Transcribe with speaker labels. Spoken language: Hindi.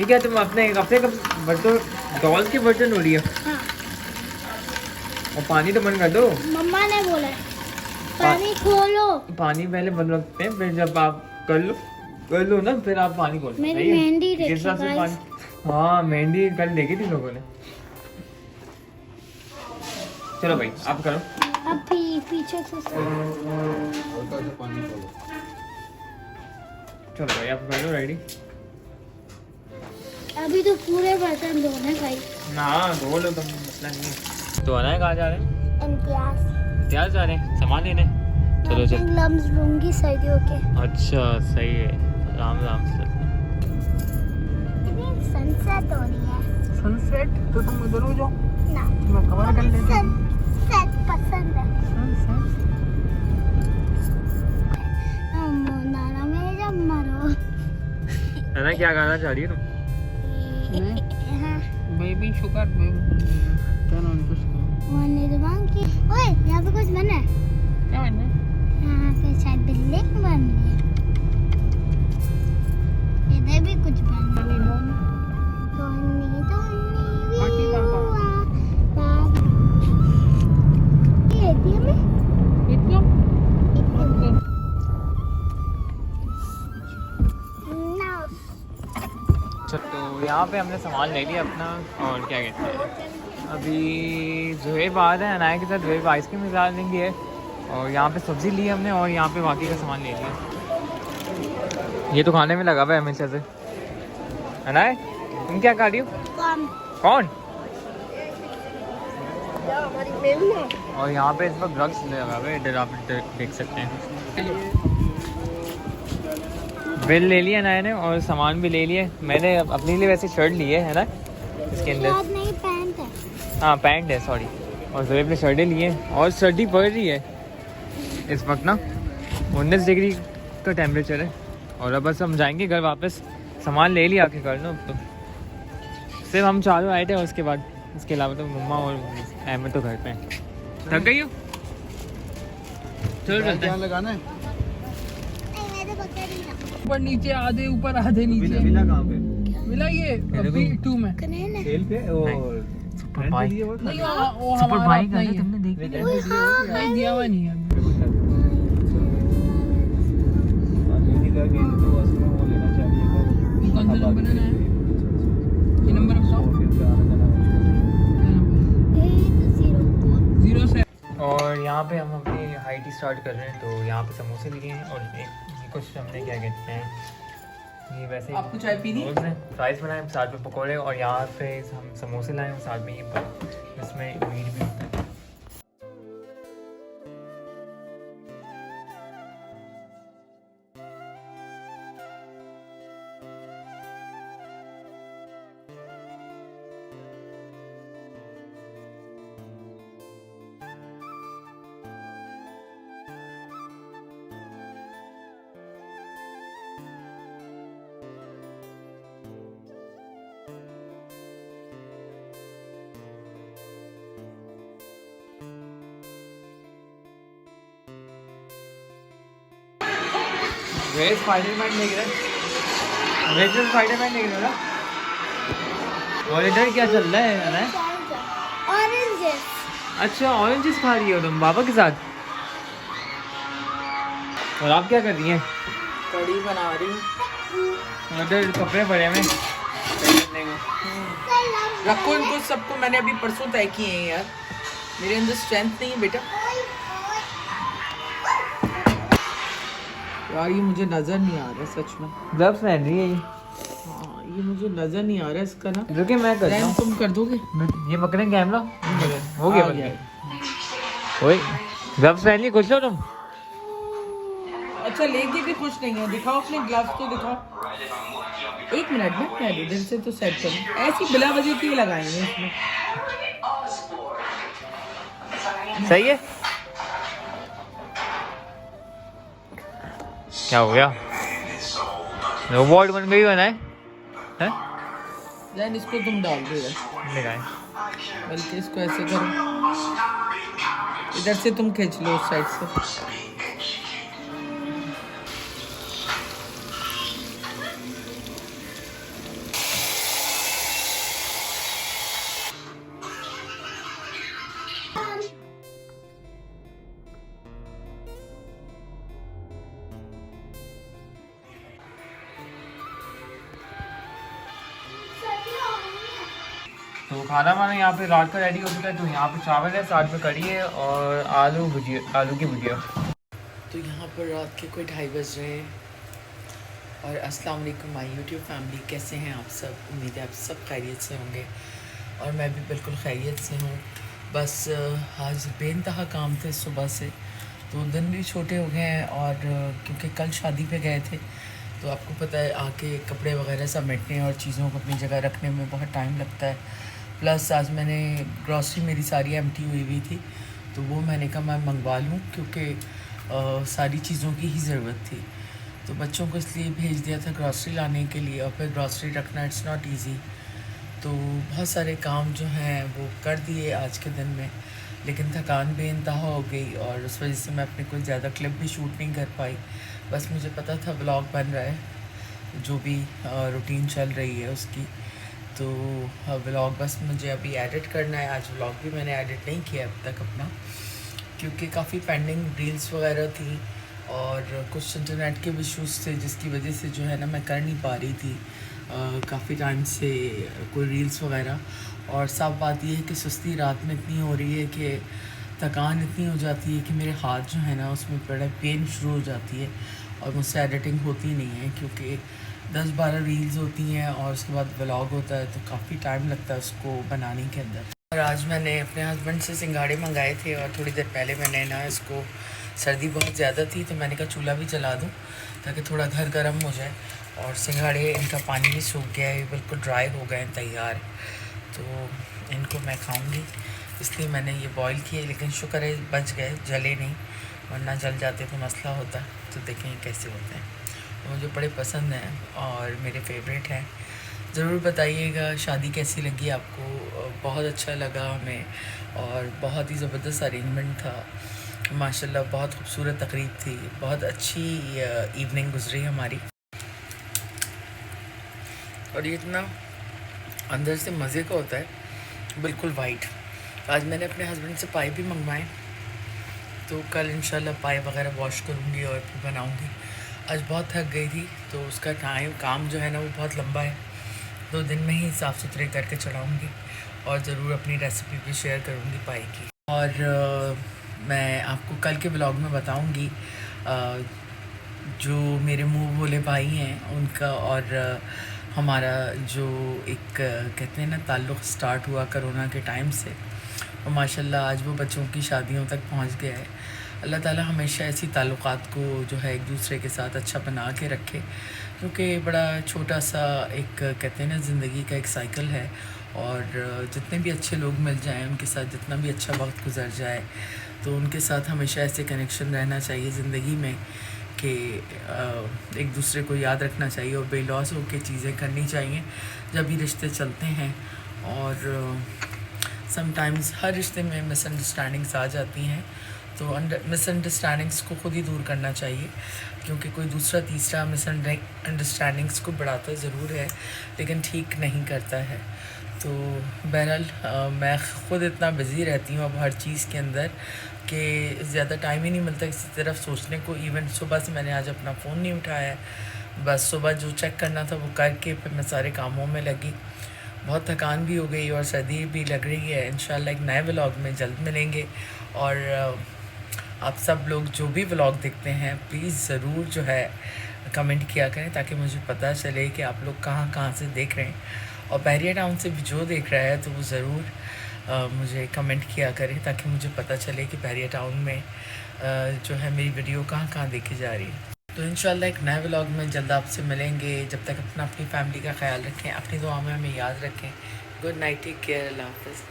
Speaker 1: ये क्या तुम अपने अपने बर्तन डॉल के बर्तन हो रही है?
Speaker 2: हाँ।
Speaker 1: और पानी तो बंद कर दो।
Speaker 2: मम्मा ने बोला है पानी खोलो।
Speaker 1: पानी पहले बंद रखते हैं, फिर जब आप कर लो ना, फिर आप पानी खोलो।
Speaker 2: मेरी मेहंदी देखिए
Speaker 1: हिसाब से
Speaker 2: गाइस।
Speaker 1: पानी, हाँ मेहंदी कल देखी थी लोगों ने। चलो भाई आप करो।
Speaker 2: अब पीछे से
Speaker 1: चलो भाई आप कर लो रेडी।
Speaker 2: अभी तो पूरे बर्तन धोने भाई।
Speaker 1: ना धो लो, तुम मसला नहीं है। तो आना है, कहाँ जा रहे हैं?
Speaker 2: इम्तियाज
Speaker 1: जा रहे हैं सामान लेने। चलो चल।
Speaker 2: लम्स लूंगी सर्दियों के।
Speaker 1: अच्छा सही है, राम राम से।
Speaker 2: सनसेट हो रही है।
Speaker 1: सनसेट तो तुम उधर हो जाओ
Speaker 2: ना
Speaker 1: मैं कवर कर लेता हूँ।
Speaker 2: सनसेट पसंद है।
Speaker 1: है ना, क्या गाना चाह रही है तुम? बेबी शुगर क्या नाम है उसका?
Speaker 2: ओए यहाँ पे कुछ बना है।
Speaker 1: क्या बन रहा है?
Speaker 2: यहाँ पे शायद बिल्डिंग बन रही है। इधर भी कुछ बन रहा है।
Speaker 1: पार्टी
Speaker 2: ये एटीएम है।
Speaker 1: तो यहाँ पे हमने सामान ले लिया अपना, और क्या कहते हैं, अभी जुहेब आ रहे हैं अनाया के साथ। जुहेब आइसक्रीम निकाल लेंगे है, और यहाँ पे सब्ज़ी ली हमने, और यहाँ पे बाकी का सामान ले लिया। ये तो खाने में लगा हुआ है हमेशा से। अनाया तुम क्या खा रही हो? कौन? और यहाँ पे इस वक्त ड्रग्स लगा हुआ है, इधर आप देख सकते हैं। बिल ले लिया अनाया ने, और सामान भी ले लिए। मैंने अपने लिए वैसे शर्ट ली है ना, इसके अंदर
Speaker 2: नहीं पैंट है।
Speaker 1: हाँ पैंट है सॉरी। और जुहेब ने शर्टें ली हैं, और सर्दी पड़ रही है इस वक्त ना, 19 डिग्री का टेम्परेचर है। और अब बस हम जाएंगे घर वापस। सामान ले लिया आखिरकार ना, अब तो सिर्फ हम चारों आए थे, और उसके बाद इसके अलावा तो मम्मा और अहमद तो घर पे हैं। थक गई हो? चलो चलते हैं।
Speaker 3: लगाना है
Speaker 4: ऊपर नीचे, आधे ऊपर आधे नीचे।
Speaker 3: मिला कहाँ पे?
Speaker 4: मिला ये अभी 2 में।
Speaker 3: सेल पे और
Speaker 1: सुपर भाई,
Speaker 4: नहीं वो
Speaker 1: सुपर
Speaker 4: हमारा
Speaker 1: भाई
Speaker 4: अपना
Speaker 1: का
Speaker 4: ही है।
Speaker 1: तुमने देख लिया?
Speaker 4: नहीं दिया हुआ नहीं है।
Speaker 3: वो लेना चाहिए।
Speaker 4: कौन सा नंबर है? ये नंबर बताओ। 0 से।
Speaker 1: और यहाँ पे हम अपनी हाइट स्टार्ट कर रहे हैं, तो यहाँ पे समोसे लिए हैं, और एक कुछ हमने क्या कहते हैं, ये वैसे
Speaker 4: आपको चाय पीनी?
Speaker 1: फ्राइज बनाए, साथ में पकौड़े, और यहाँ पे हम समोसे लाए, और साथ में ये इसमें मीट भी होता है। वे स्पाइडरमैन देख रहे हैं, स्पाइडरमैन देख रहे हो ना। और इधर क्या चल रहा है ना?
Speaker 2: ऑरेंजेस।
Speaker 1: अच्छा ऑरेंजेस खा रही हो तुम बाबा के साथ। और आप क्या कर रही हैं?
Speaker 4: कड़ी बना रही हूँ।
Speaker 1: उधर कपड़े पड़े हैं।
Speaker 4: रखो इनको सबको, मैंने अभी परसों तय किए हैं यार, मेरे अंदर स्ट्रेंथ नहीं है बेटा। यार ये मुझे नजर नहीं आ रहा सच में।
Speaker 1: ग्लव्स पहन रही है ये।
Speaker 4: हाँ ये मुझे नजर नहीं आ रहा इसका ना।
Speaker 1: रुके मैं करता हूँ।
Speaker 4: तुम कर दोगे?
Speaker 1: ये पकड़ें कैमरा। हो गया बन गया। ओए ग्लव्स पहन लिए, खुश हो तुम?
Speaker 4: अच्छा लेके भी खुश नहीं है, दिखाओ अपने ग्लव्स तो दिखाओ। 1 मिनट में मैं इधर से तो सेट करूँ, ऐसी बिला वजह की लगाएंगे इसमें।
Speaker 1: सही है। क्या हो गया? रोबोट बन गई बना है?
Speaker 4: देन इसको तुम डाल दो यार,
Speaker 1: लगाए।
Speaker 4: बल्कि इसको ऐसे करो, इधर से तुम खींच लो उस साइड से।
Speaker 1: तो खाना वाना यहाँ पे रात का रेडी हो चुका है। तो यहाँ पे चावल है, साथ में कढ़ी है और आलू की भुजिया।
Speaker 4: तो यहाँ पर रात के कोई 2:30 बज रहे हैं। और अस्सलाम वालेकुम माय यूट्यूब फैमिली, कैसे हैं आप सब? उम्मीद है आप सब खैरियत से होंगे और मैं भी बिल्कुल खैरियत से हूँ। बस आज बेइंतहा काम थे सुबह से, तो दिन भी छोटे हो गए हैं। और क्योंकि कल शादी पे गए थे, तो आपको पता है आके कपड़े वगैरह समेटने और चीज़ों को अपनी जगह रखने में बहुत टाइम लगता है। प्लस आज मैंने ग्रॉसरी मेरी सारी एम्प्टी हुई थी, तो वो मैंने कहा मैं मंगवा लूँ, क्योंकि सारी चीज़ों की ही ज़रूरत थी। तो बच्चों को इसलिए भेज दिया था ग्रॉसरी लाने के लिए, और फिर ग्रॉसरी रखना इट्स नॉट ईज़ी। तो बहुत सारे काम जो हैं वो कर दिए आज के दिन में, लेकिन थकान बेइंतहा हो गई और उस वजह से मैं अपने कोई ज़्यादा क्लिप भी शूट नहीं कर पाई। बस मुझे पता था व्लॉग बन रहा है, जो भी रूटीन चल रही है उसकी। तो व्लॉग बस मुझे अभी एडिट करना है। आज व्लॉग भी मैंने एडिट नहीं किया अब तक अपना, क्योंकि काफ़ी पेंडिंग रील्स वगैरह थी और कुछ इंटरनेट के इशूज़ थे, जिसकी वजह से जो है ना मैं कर नहीं पा रही थी काफ़ी टाइम से कोई रील्स वगैरह। और साफ बात यह है कि सुस्ती रात में इतनी हो रही है कि थकान इतनी हो जाती है कि मेरे हाथ जो है ना उसमें बड़ा पेन शुरू हो जाती है और मुझसे एडिटिंग होती नहीं है, क्योंकि 10-12 रील्स होती हैं और उसके बाद व्लॉग होता है, तो काफ़ी टाइम लगता है उसको बनाने के अंदर। और आज मैंने अपने हस्बैंड से सिंघाड़े मंगाए थे और थोड़ी देर पहले मैंने ना इसको, सर्दी बहुत ज़्यादा थी तो मैंने कहा चूल्हा भी जला दूँ ताकि थोड़ा घर गर्म हो जाए। और सिंघाड़े, इनका पानी भी सूख गया है, बिल्कुल ड्राई हो गए हैं, तैयार। तो इनको मैं खाऊंगी, इसलिए मैंने ये बॉईल किए, लेकिन शुक्र है बच गए, जले नहीं, वरना जल जाते तो मसला होता। तो देखें कैसे होते हैं। तो मुझे बड़े पसंद हैं और मेरे फेवरेट हैं। ज़रूर बताइएगा शादी कैसी लगी आपको। बहुत अच्छा लगा हमें और बहुत ही ज़बरदस्त अरेंजमेंट था माशाल्लाह। बहुत खूबसूरत तकरीब थी, बहुत अच्छी इवनिंग गुजरी हमारी। और ये इतना अंदर से मज़े का होता है, बिल्कुल वाइट। आज मैंने अपने हस्बैंड से पाए भी मंगवाए, तो कल इंशाल्लाह पाए वगैरह वॉश करूँगी और फिर बनाऊँगी। आज बहुत थक गई थी, तो उसका काम जो है ना वो बहुत लंबा है, 2 दिन में ही साफ़ सुथरे करके चढ़ाऊँगी और ज़रूर अपनी रेसिपी भी शेयर करूँगी पाए की। और मैं आपको कल के ब्लॉग में बताऊँगी जो मेरे मुँह बोले भाई हैं उनका और हमारा जो एक कहते हैं ना ताल्लुक़ स्टार्ट हुआ कोरोना के टाइम से, और माशाल्लाह आज वो बच्चों की शादियों तक पहुंच गया है। अल्लाह ताला हमेशा ऐसी ताल्लुक़ात को जो है एक दूसरे के साथ अच्छा बना के रखे, क्योंकि बड़ा छोटा सा एक कहते हैं ना ज़िंदगी का एक साइकिल है। और जितने भी अच्छे लोग मिल जाएं, उनके साथ जितना भी अच्छा वक्त गुजर जाए, तो उनके साथ हमेशा ऐसे कनेक्शन रहना चाहिए ज़िंदगी में कि एक दूसरे को याद रखना चाहिए और बेलौस होकर चीज़ें करनी चाहिए जब भी रिश्ते चलते हैं। और समटाइम्स हर रिश्ते में मिसअंडरस्टैंडिंग्स आ जाती हैं, तो मिसअंडरस्टैंडिंग्स को खुद ही दूर करना चाहिए, क्योंकि कोई दूसरा तीसरा मिसअंडरस्टैंडिंग्स को बढ़ाता ज़रूर है लेकिन ठीक नहीं करता है। तो बहरहाल मैं ख़ुद इतना बिज़ी रहती हूँ अब हर चीज़ के अंदर कि ज़्यादा टाइम ही नहीं मिलता किसी तरफ सोचने को। इवन सुबह से मैंने आज अपना फ़ोन नहीं उठाया है, बस सुबह जो चेक करना था वो करके फिर मैं सारे कामों में लगी। बहुत थकान भी हो गई और सर्दी भी लग रही है। इंशाल्लाह एक नए व्लॉग में जल्द मिलेंगे। और आप सब लोग जो भी व्लॉग देखते हैं प्लीज़ ज़रूर जो है कमेंट किया करें, ताकि मुझे पता चले कि आप लोग कहाँ कहाँ से देख रहे हैं। और बहरिया टाउन से भी जो देख रहा है तो वो ज़रूर मुझे कमेंट किया करें, ताकि मुझे पता चले कि बहरिया टाउन में जो है मेरी वीडियो कहाँ कहाँ देखी जा रही है। तो इंशाल्लाह एक नए व्लॉग में जल्द आपसे मिलेंगे। जब तक अपनी फैमिली का ख्याल रखें, अपनी दुआ में हमें याद रखें। गुड नाइट, टेक केयर, अल्लाह हाफ़िज़।